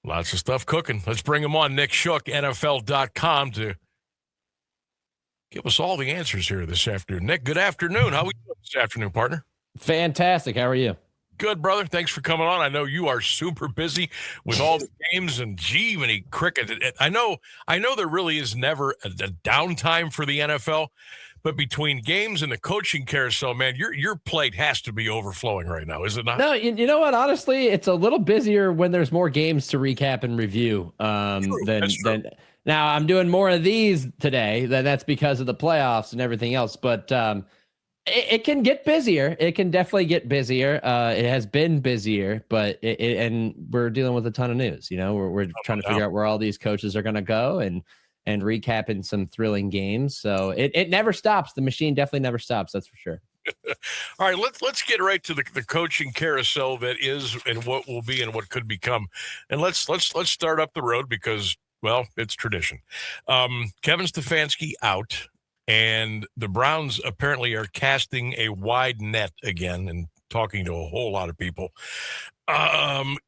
Lots of stuff cooking. Let's bring him on. Nick Shook, NFL.com, to give us all the answers here this afternoon. Nick, good afternoon. How are we doing this afternoon, partner? Fantastic. How are you? Good, brother. Thanks for coming on. I know you are super busy with all the games and many cricket. I know there really is never a downtime for the NFL, but between games and the coaching carousel, man, your plate has to be overflowing right now, is it not? No, you know what? Honestly, it's a little busier when there's more games to recap and review. Than now. I'm doing more of these today. That's because of the playoffs and everything else. But it can get busier. It can definitely get busier. It has been busier, but and we're dealing with a ton of news. You know, we're trying to figure out where all these coaches are going to go and recapping some thrilling games. So it never stops. The machine definitely never stops. That's for sure. All right, let's get right to the coaching carousel that is and what will be and what could become, and let's start up the road because, well, it's tradition. Kevin Stefanski out, and the Browns apparently are casting a wide net again and talking to a whole lot of people.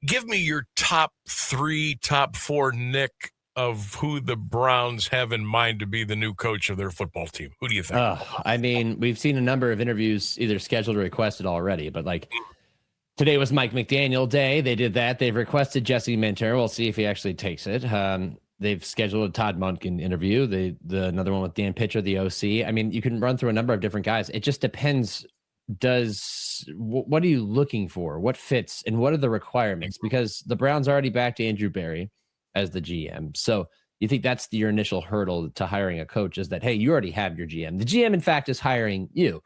Give me your top 3, top 4, Nick, of who the Browns have in mind to be the new coach of their football team. Who do you think? I mean, we've seen a number of interviews either scheduled or requested already, but like today was Mike McDaniel day. They did that. They've requested Jesse Minter. We'll see if he actually takes it. They've scheduled a Todd Monken interview. Another one with Dan Pitcher, the OC. I mean, you can run through a number of different guys. It just depends. What are you looking for? What fits and what are the requirements? Because the Browns already backed Andrew Berry as the GM. So you think that's your initial hurdle to hiring a coach, is that, hey, you already have your GM. The GM, in fact, is hiring you,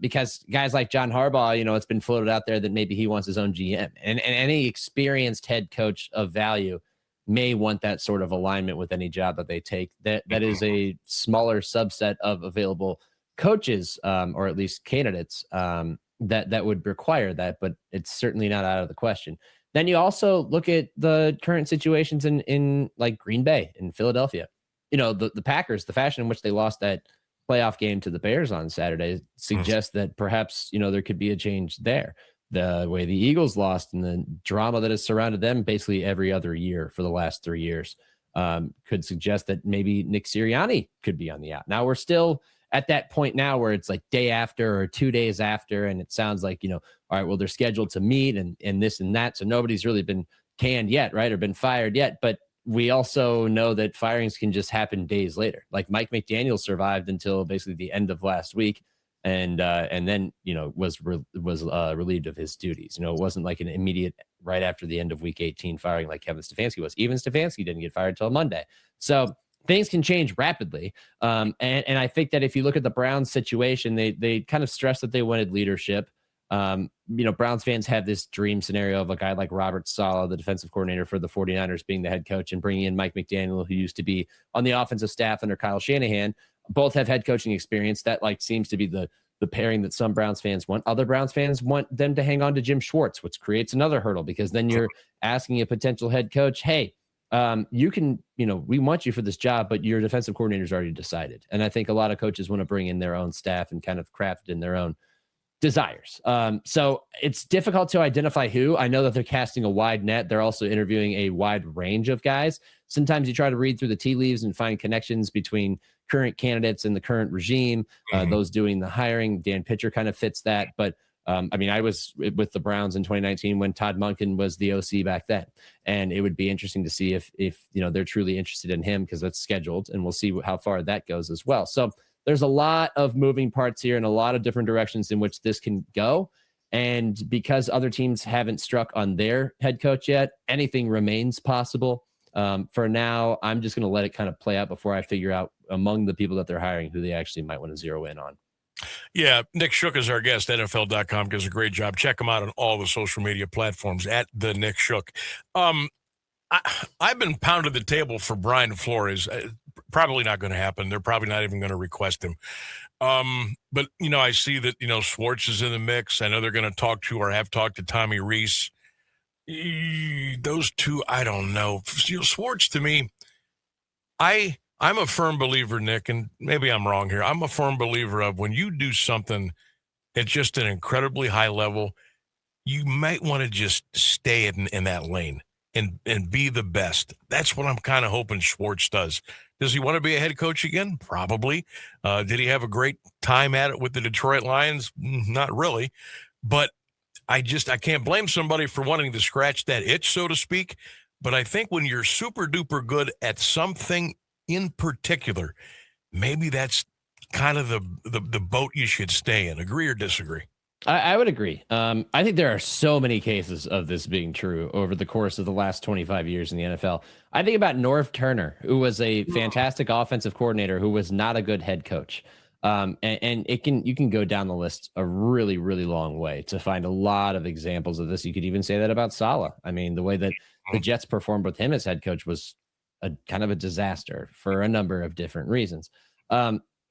because guys like John Harbaugh, you know, it's been floated out there that maybe he wants his own GM, and any experienced head coach of value may want that sort of alignment with any job that they take. That is a smaller subset of available coaches, or at least candidates, that would require that, but it's certainly not out of the question. Then you also look at the current situations in like Green Bay and Philadelphia. You know, the Packers, the fashion in which they lost that playoff game to the Bears on Saturday suggests that perhaps, you know, there could be a change there. The way the Eagles lost and the drama that has surrounded them basically every other year for the last 3 years could suggest that maybe Nick Sirianni could be on the out. Now we're still at that point now where it's like day after or 2 days after, and it sounds like, you know, all right, well, they're scheduled to meet and this and that. So nobody's really been canned yet, right? Or been fired yet. But we also know that firings can just happen days later. Like Mike McDaniel survived until basically the end of last week. And then, you know, was relieved of his duties. You know, it wasn't like an immediate right after the end of week 18 firing like Kevin Stefanski was. Even Stefanski didn't get fired until Monday. So things can change rapidly. And I think that if you look at the Browns situation, they kind of stressed that they wanted leadership. You know, Browns fans have this dream scenario of a guy like Robert Saleh, the defensive coordinator for the 49ers, being the head coach, and bringing in Mike McDaniel, who used to be on the offensive staff under Kyle Shanahan. Both have head coaching experience. That like seems to be the pairing that some Browns fans want. Other Browns fans want them to hang on to Jim Schwartz, which creates another hurdle, because then you're asking a potential head coach, hey, you can, you know, we want you for this job, but your defensive coordinator's already decided. And I think a lot of coaches want to bring in their own staff and kind of craft it in their own desires. So it's difficult to identify who. I know that they're casting a wide net. They're also interviewing a wide range of guys. Sometimes you try to read through the tea leaves and find connections between current candidates and the current regime, those doing the hiring. Dan Pitcher kind of fits that. But I mean, I was with the Browns in 2019 when Todd Monken was the OC back then. And it would be interesting to see if you know, they're truly interested in him, because that's scheduled, and we'll see how far that goes as well. So there's a lot of moving parts here and a lot of different directions in which this can go. And because other teams haven't struck on their head coach yet, anything remains possible. For now, I'm just going to let it kind of play out before I figure out among the people that they're hiring who they actually might want to zero in on. Yeah, Nick Shook is our guest. NFL.com does a great job. Check him out on all the social media platforms at the Nick Shook. I've been pounding the table for Brian Flores. Probably not going to happen. They're probably not even going to request him. But, you know, I see that, you know, Schwartz is in the mix. I know they're going to talk to or have talked to Tommy Rees. Those two, I don't know. You know, Schwartz, to me, I'm a firm believer, Nick, and maybe I'm wrong here. I'm a firm believer of when you do something at just an incredibly high level, you might want to just stay in that lane. and be the best. That's what I'm kind of hoping Schwartz does. Does he want to be a head coach again? Probably. Did he have a great time at it with the Detroit Lions? Not really. But I can't blame somebody for wanting to scratch that itch, so to speak. But I think when you're super duper good at something in particular, maybe that's kind of the boat you should stay in. Agree or disagree? I would agree. I think there are so many cases of this being true over the course of the last 25 years in the NFL. I think about Norv Turner, who was a fantastic offensive coordinator who was not a good head coach. And you can go down the list a really, really long way to find a lot of examples of this. You could even say that about Saleh. I mean, the way that the Jets performed with him as head coach was a kind of a disaster for a number of different reasons.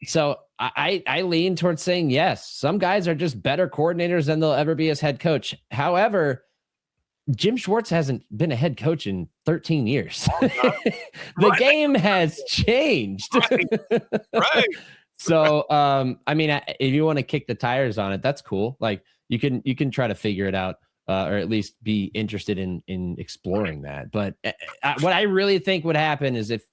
So I lean towards saying yes. Some guys are just better coordinators than they'll ever be as head coach. However, Jim Schwartz hasn't been a head coach in 13 years. The game has changed. Right. So, I mean, if you want to kick the tires on it, that's cool. Like you can try to figure it out, or at least be interested in exploring that. But what I really think would happen is if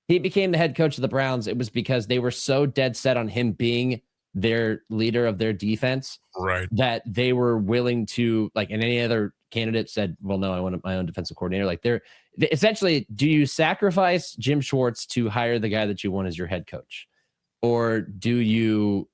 he became the head coach of the Browns, it was because they were so dead set on him being their leader of their defense, right, that they were willing to, like, and any other candidate said, well, no, I want my own defensive coordinator. Like they're essentially, do you sacrifice Jim Schwartz to hire the guy that you want as your head coach? Or do you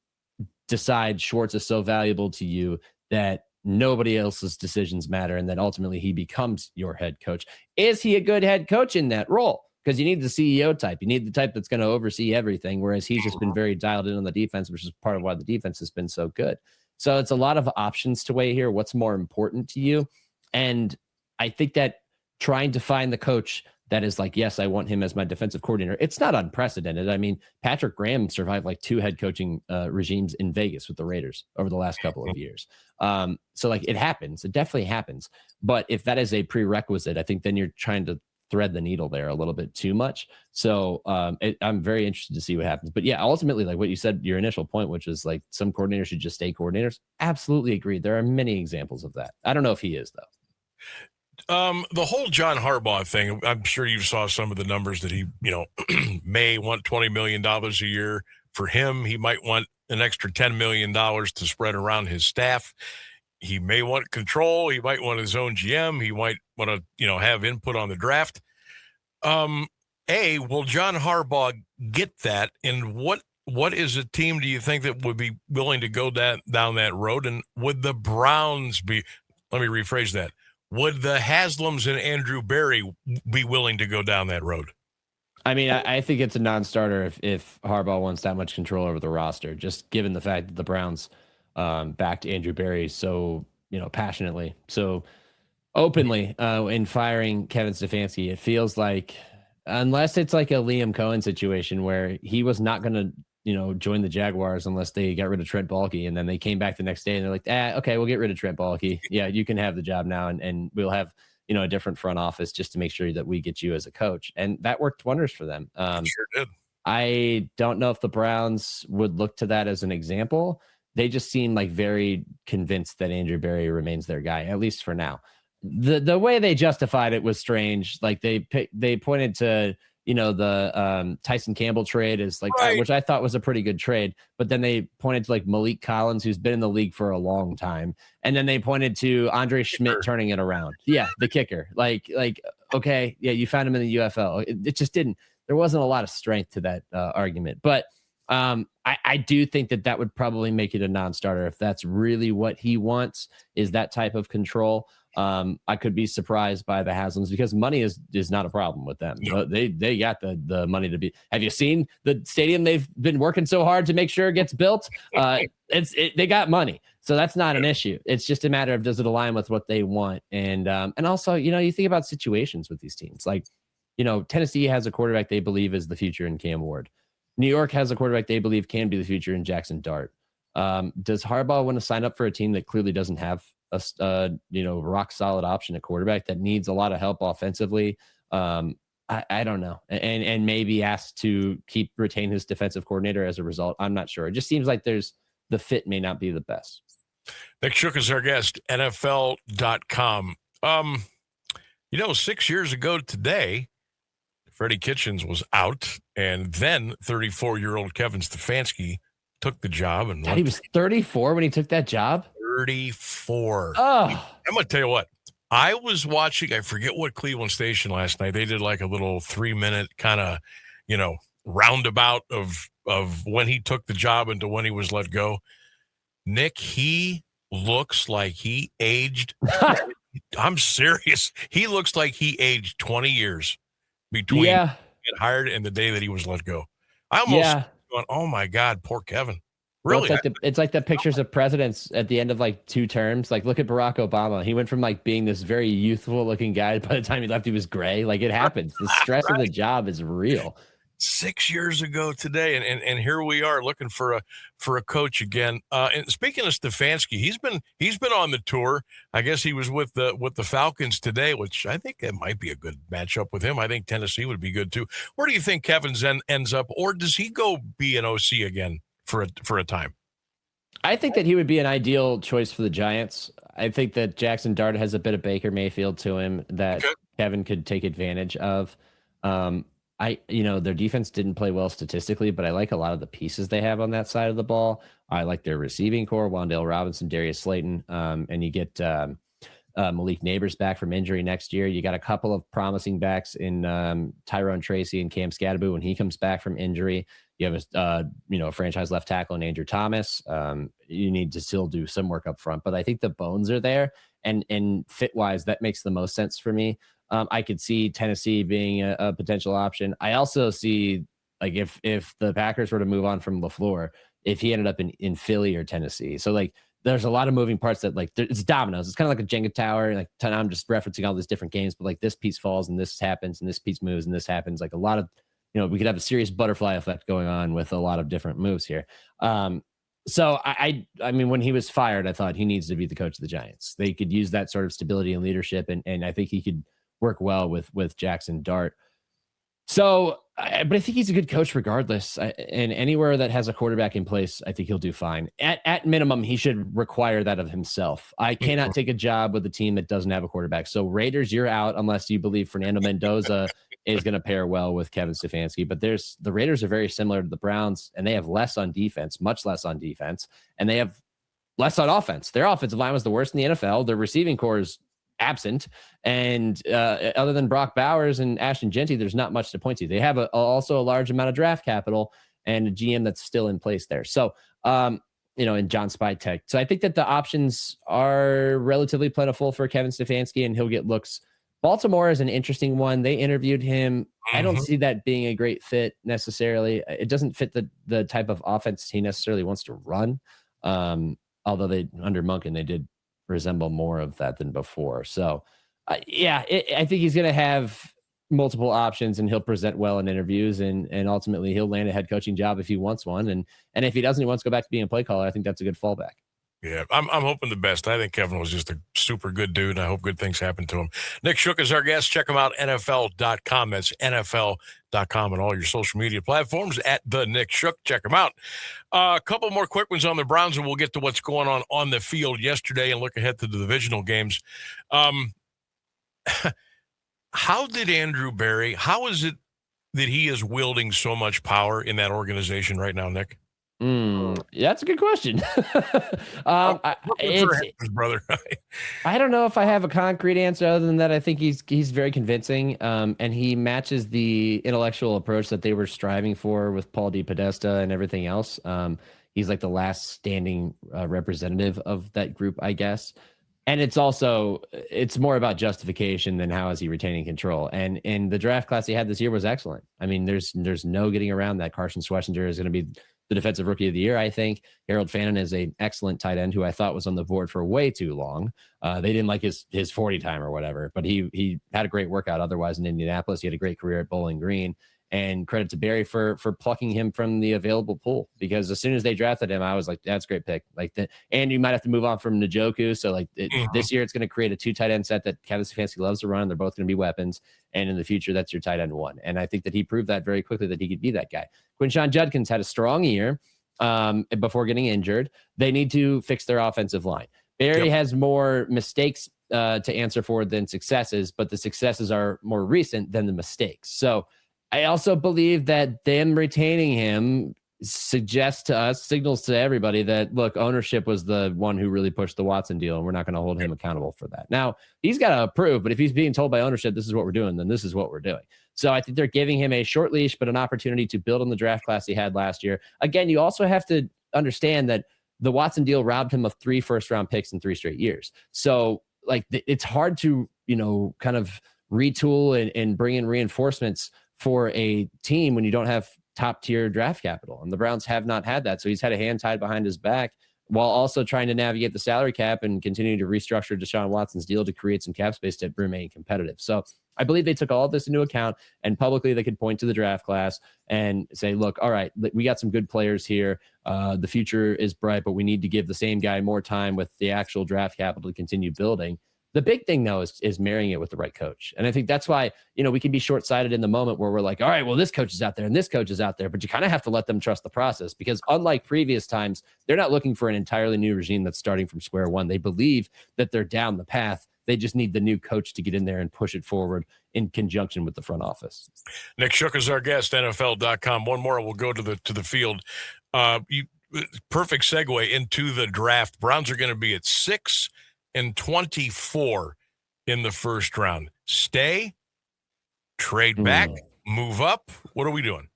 decide Schwartz is so valuable to you that nobody else's decisions matter and that ultimately he becomes your head coach? Is he a good head coach in that role? Because you need the CEO type. You need the type that's going to oversee everything, whereas he's just been very dialed in on the defense, which is part of why the defense has been so good. So it's a lot of options to weigh here. What's more important to you? And I think that trying to find the coach that is like, yes, I want him as my defensive coordinator, it's not unprecedented. I mean, Patrick Graham survived like 2 head coaching regimes in Vegas with the Raiders over the last couple of years. So like it happens. It definitely happens. But if that is a prerequisite, I think then you're trying to thread the needle there a little bit too much. So I'm very interested to see what happens. But yeah, ultimately, like what you said, your initial point, which is like some coordinators should just stay coordinators. Absolutely agreed. There are many examples of that. I don't know if he is, though. The whole John Harbaugh thing, I'm sure you saw some of the numbers that he, may want $20 million a year. For him, he might want an extra $10 million to spread around his staff. He may want control. He might want his own GM. He might want to, have input on the draft. Will John Harbaugh get that? And what is a team do you think that would be willing to go down that road? And would the Browns be, let me rephrase that, would the Haslams and Andrew Berry be willing to go down that road? I mean, I think it's a non-starter if Harbaugh wants that much control over the roster, just given the fact that the Browns backed Andrew Berry so, passionately, so openly in firing Kevin Stefanski. It feels like, unless it's like a Liam Cohen situation where he was not going to, join the Jaguars unless they got rid of Trent Baalke, and then they came back the next day and they're like, okay, we'll get rid of Trent Baalke. Yeah, you can have the job now, and we'll have a different front office just to make sure that we get you as a coach. And that worked wonders for them. Sure did. I don't know if the Browns would look to that as an example. They just seem like very convinced that Andrew Berry remains their guy, at least for now. The way they justified it was strange. Like they pointed to, the Tyson Campbell trade is like, right, which I thought was a pretty good trade. But then they pointed to like Malik Collins, who's been in the league for a long time. And then they pointed to Andre Schmidt turning it around. Yeah, the kicker. Like, okay, yeah, you found him in the UFL. It just didn't. There wasn't a lot of strength to that argument. But I do think that would probably make it a non-starter if that's really what he wants, is that type of control. I could be surprised by the Haslams because money is not a problem with them. No. They got the money to be. Have you seen the stadium they've been working so hard to make sure it gets built? They got money, so that's not an issue. It's just a matter of, does it align with what they want? And also, you think about situations with these teams. Like, Tennessee has a quarterback they believe is the future in Cam Ward. New York has a quarterback they believe can be the future in Jackson Dart. Does Harbaugh want to sign up for a team that clearly doesn't have a rock solid option at quarterback, that needs a lot of help offensively? I don't know, and maybe asked to retain his defensive coordinator as a result. I'm not sure. It just seems like the fit may not be the best. Nick Shook is our guest, NFL.com. 6 years ago today, Freddie Kitchens was out, and then 34-year-old Kevin Stefanski took the job. And God, he was 34 when he took that job? 34. Oh. I'm going to tell you what. I was watching, I forget what Cleveland station last night. They did like a little 3-minute kind of, roundabout of when he took the job and to when he was let go. Nick, he looks like he aged. I'm serious. He looks like he aged 20 years between getting hired and the day that he was let go. I almost going, oh my God, poor Kevin. Really? Well, it's like the pictures of presidents at the end of like 2 terms. Like, look at Barack Obama. He went from like being this very youthful looking guy. By the time he left, he was gray. Like, it happens. The stress of the job is real. 6 years ago today, and here we are looking for a coach again. And speaking of Stefanski, he's been on the tour. I guess he was with the Falcons today, which I think it might be a good matchup with him. I think Tennessee would be good too. Where do you think Kevin's ends up, or does he go be an OC again for a time? I think that he would be an ideal choice for the Giants. I think that Jackson Dart has a bit of Baker Mayfield to him that Kevin could take advantage of. Their defense didn't play well statistically, but I like a lot of the pieces they have on that side of the ball. I like their receiving core, Wan'Dale Robinson, Darius Slayton, and you get Malik Neighbors back from injury next year. You got a couple of promising backs in Tyrone Tracy and Cam Scadaboo when he comes back from injury. You have a franchise left tackle in Andrew Thomas. You need to still do some work up front, but I think the bones are there, and fit wise, that makes the most sense for me. I could see Tennessee being a potential option. I also see, like, if the Packers were to move on from LaFleur, if he ended up in Philly or Tennessee. So, like, there's a lot of moving parts that, like, it's dominoes. It's kind of like a Jenga tower. Like, I'm just referencing all these different games, but like this piece falls and this happens and this piece moves and this happens. Like a lot of, we could have a serious butterfly effect going on with a lot of different moves here. So I mean, when he was fired, I thought he needs to be the coach of the Giants. They could use that sort of stability and leadership, and I think he could work well with Jackson Dart. So, but I think he's a good coach regardless. And anywhere that has a quarterback in place, I think he'll do fine. At minimum, he should require that of himself. I cannot take a job with a team that doesn't have a quarterback. So Raiders, you're out unless you believe Fernando Mendoza is going to pair well with Kevin Stefanski. But the Raiders are very similar to the Browns, and they have less on defense, much less on defense, and they have less on offense. Their offensive line was the worst in the NFL. Their receiving core is absent, and other than Brock Bowers and Ashton Genty, there's not much to point to. They have also a large amount of draft capital and a GM that's still in place there. So, in John Spytek. So I think that the options are relatively plentiful for Kevin Stefanski, and he'll get looks. Baltimore is an interesting one. They interviewed him. I don't see that being a great fit necessarily. It doesn't fit the type of offense he necessarily wants to run. Although under Monken, they did resemble more of that than before. So I think he's going to have multiple options, and he'll present well in interviews, and ultimately he'll land a head coaching job if he wants one. And if he doesn't, he wants to go back to being a play caller. I think that's a good fallback. Yeah, I'm hoping the best. I think Kevin was just a super good dude, and I hope good things happen to him. Nick Shook is our guest. Check him out, NFL.com. That's NFL.com and all your social media platforms at The Nick Shook. Check him out. A couple more quick ones on the Browns, and we'll get to what's going on the field yesterday and look ahead to the divisional games. How did Andrew Berry, how is it that he is wielding so much power in that organization right now, Nick? Yeah, that's a good question. Brother. I don't know if I have a concrete answer other than that. I think he's very convincing, and he matches the intellectual approach that they were striving for with Paul DePodesta and everything else. He's like the last standing representative of that group, I guess. And it's more about justification than how is he retaining control. And in the draft class he had this year was excellent. I mean, there's no getting around that. Carson Schwarzenegger is going to be the defensive rookie of the year, I think. Harold Fannin is an excellent tight end who I thought was on the board for way too long. They didn't like his 40 time or whatever, but he had a great workout otherwise in Indianapolis. He had a great career at Bowling Green. And credit to Barry for plucking him from the available pool, because as soon as they drafted him, I was like, that's a great pick. And you might have to move on from Njoku. So this year it's going to create a 2 tight end set that Kevin Stefanski loves to run. They're both going to be weapons. And in the future, that's your tight end 1. And I think that he proved that very quickly that he could be that guy. Quinshon Judkins had a strong year before getting injured. They need to fix their offensive line. Barry has more mistakes to answer for than successes, but the successes are more recent than the mistakes. So I also believe that them retaining him suggests to us, signals to everybody that, look, ownership was the one who really pushed the Watson deal, and we're not going to hold him accountable for that. Now, he's got to approve, but if he's being told by ownership, this is what we're doing, then this is what we're doing. So I think they're giving him a short leash, but an opportunity to build on the draft class he had last year. Again, you also have to understand that the Watson deal robbed him of 3 first-round picks in 3 straight years. So, like, it's hard to, kind of retool and bring in reinforcements for a team when you don't have top tier draft capital, and the Browns have not had that. So he's had a hand tied behind his back while also trying to navigate the salary cap and continue to restructure Deshaun Watson's deal to create some cap space to remain competitive. So I believe they took all of this into account, and publicly they could point to the draft class and say, look, all right, we got some good players here. The future is bright, but we need to give the same guy more time with the actual draft capital to continue building. The big thing, though, is marrying it with the right coach. And I think that's why, we can be short-sighted in the moment where we're like, all right, well, this coach is out there and this coach is out there, but you kind of have to let them trust the process, because unlike previous times, they're not looking for an entirely new regime that's starting from square one. They believe that they're down the path. They just need the new coach to get in there and push it forward in conjunction with the front office. Nick Shook is our guest, NFL.com. One more, we'll go to the field. Perfect segue into the draft. Browns are going to be at 6 and 24 in the first round. Stay, trade back, move up. What are we doing?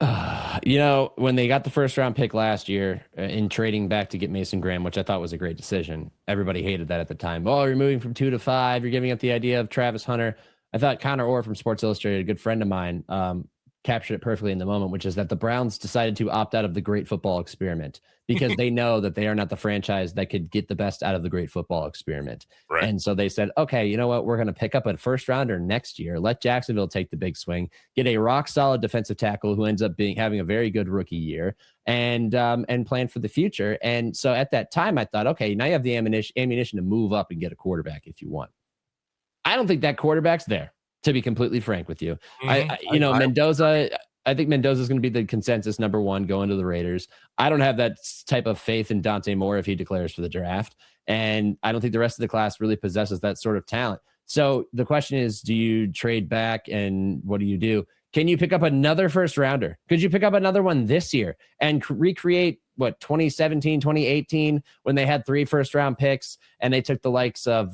When they got the first round pick last year in trading back to get Mason Graham, which I thought was a great decision. Everybody hated that at the time. Oh, you're moving from 2 to 5. You're giving up the idea of Travis Hunter. I thought Connor Orr from Sports Illustrated, a good friend of mine, captured it perfectly in the moment, which is that the Browns decided to opt out of the great football experiment because they know that they are not the franchise that could get the best out of the great football experiment. Right. And so they said, okay, you know what? We're going to pick up a first rounder next year. Let Jacksonville take the big swing, get a rock solid defensive tackle who ends up having a very good rookie year and plan for the future. And so at that time I thought, okay, now you have the ammunition to move up and get a quarterback if you want. I don't think that quarterback's there, to be completely frank with you. Mendoza, I think Mendoza is going to be the consensus number 1 going to the Raiders. I don't have that type of faith in Dante Moore if he declares for the draft. And I don't think the rest of the class really possesses that sort of talent. So the question is, do you trade back and what do you do? Can you pick up another first rounder? Could you pick up another one this year and recreate 2017, 2018, when they had 3 first round picks and they took the likes of,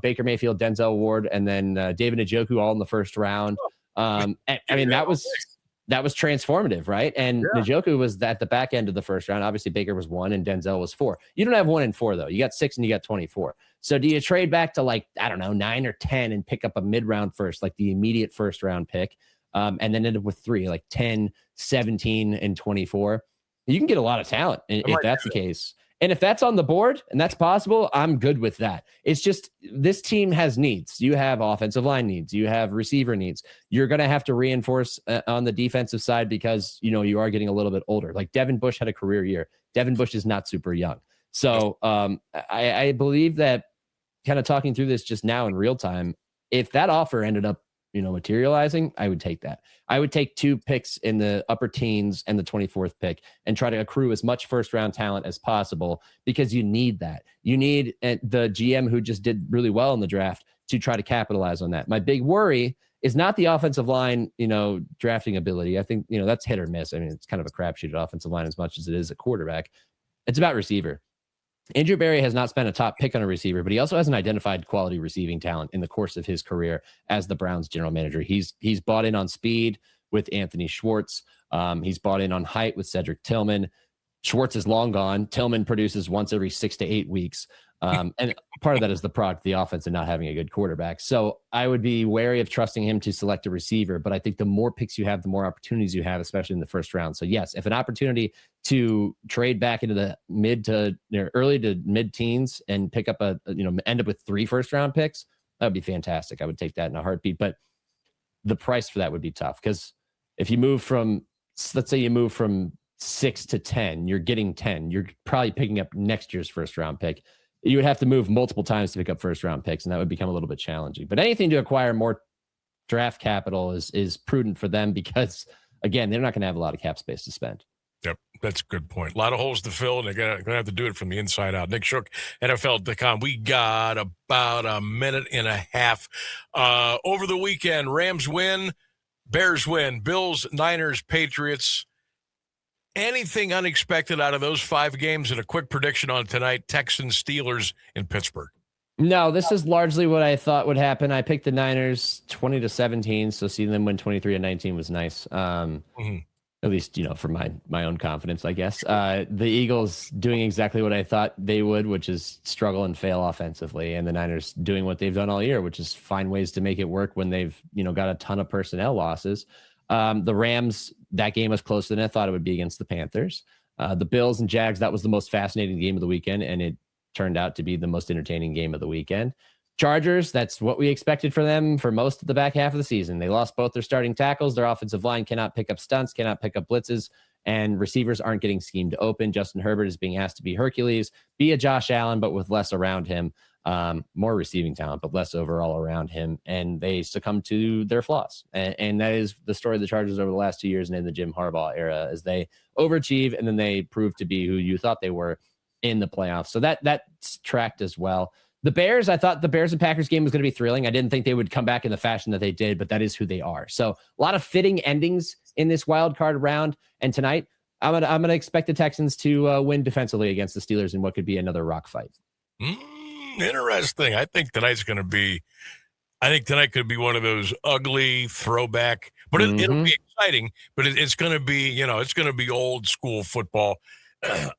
Baker Mayfield, Denzel Ward, and then David Njoku all in the first round. That was transformative, right? And Njoku was at the back end of the first round. Obviously, Baker was 1 and Denzel was 4. You don't have 1 and 4, though. You got 6 and you got 24. So do you trade back to 9 or 10 and pick up a mid-round first, like the immediate first round pick, and then end up with 3, like 10, 17, and 24? You can get a lot of talent if that's the case. And if that's on the board and that's possible, I'm good with that. It's just this team has needs. You have offensive line needs. You have receiver needs. You're going to have to reinforce on the defensive side because, you are getting a little bit older. Like Devin Bush had a career year. Devin Bush is not super young. So I believe that, kind of talking through this just now in real time, if that offer ended up materializing, I would take that. I would take 2 picks in the upper teens and the 24th pick and try to accrue as much first round talent as possible, because you need that. You need the GM who just did really well in the draft to try to capitalize on that. My big worry is not the offensive line, drafting ability. I think, that's hit or miss. I mean, it's kind of a crapshoot at offensive line as much as it is at quarterback. It's about receiver. Andrew Berry has not spent a top pick on a receiver, but he also hasn't identified quality receiving talent in the course of his career as the Browns general manager. He's bought in on speed with Anthony Schwartz. He's bought in on height with Cedric Tillman. Schwartz is long gone. Tillman produces once every 6 to 8 weeks. And part of that is the product of the offense and not having a good quarterback. So I would be wary of trusting him to select a receiver, but I think the more picks you have, the more opportunities you have, especially in the first round. So yes, if an opportunity to trade back into the early to mid teens and pick up end up with 3 first round picks, that would be fantastic. I would take that in a heartbeat, but the price for that would be tough, because if you move from, let's say you move from 6 to 10, you're getting 10, you're probably picking up next year's first round pick. You would have to move multiple times to pick up first round picks, and that would become a little bit challenging. But anything to acquire more draft capital is prudent for them, because again, they're not going to have a lot of cap space to spend. Yep, that's a good point. A lot of holes to fill, and they're going to have to do it from the inside out. Nick Shook, NFL.com. We got about a minute and a half. Over the weekend, Rams win, Bears win, Bills, Niners, Patriots. Anything unexpected out of those 5 games, and a quick prediction on tonight, Texans, Steelers in Pittsburgh? No, this is largely what I thought would happen. I picked the Niners 20-17, so seeing them win 23-19 was nice. At least, for my own confidence, I guess. The Eagles doing exactly what I thought they would, which is struggle and fail offensively, and the Niners doing what they've done all year, which is find ways to make it work when they've, got a ton of personnel losses. The Rams, that game was closer than I thought it would be against the Panthers. The Bills and Jags, that was the most fascinating game of the weekend, and it turned out to be the most entertaining game of the weekend. Chargers, that's what we expected for them for most of the back half of the season. They lost both their starting tackles. Their offensive line cannot pick up stunts, cannot pick up blitzes, and receivers aren't getting schemed open. Justin Herbert is being asked to be Hercules, be a Josh Allen, but with less around him, more receiving talent, but less overall around him. And they succumb to their flaws. And that is the story of the Chargers over the last 2 years and in the Jim Harbaugh era, as they overachieve and then they prove to be who you thought they were in the playoffs. So that's tracked as well. The Bears, I thought the Bears and Packers game was going to be thrilling. I didn't think they would come back in the fashion that they did, but that is who they are. So a lot of fitting endings in this wild card round. And tonight, I'm gonna expect the Texans to win defensively against the Steelers in what could be another rock fight. Interesting. I think tonight could be one of those ugly throwback, but it'll be exciting. But it's going to be, it's going to be old school football.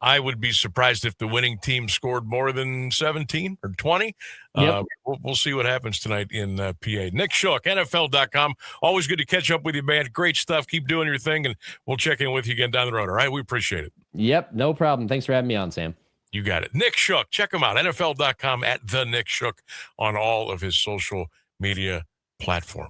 I would be surprised if the winning team scored more than 17 or 20. Yep. We'll see what happens tonight in PA. Nick Shook, NFL.com. Always good to catch up with you, man. Great stuff. Keep doing your thing, and we'll check in with you again down the road. All right? We appreciate it. Yep, no problem. Thanks for having me on, Sam. You got it. Nick Shook. Check him out. NFL.com @the Nick Shook on all of his social media platforms.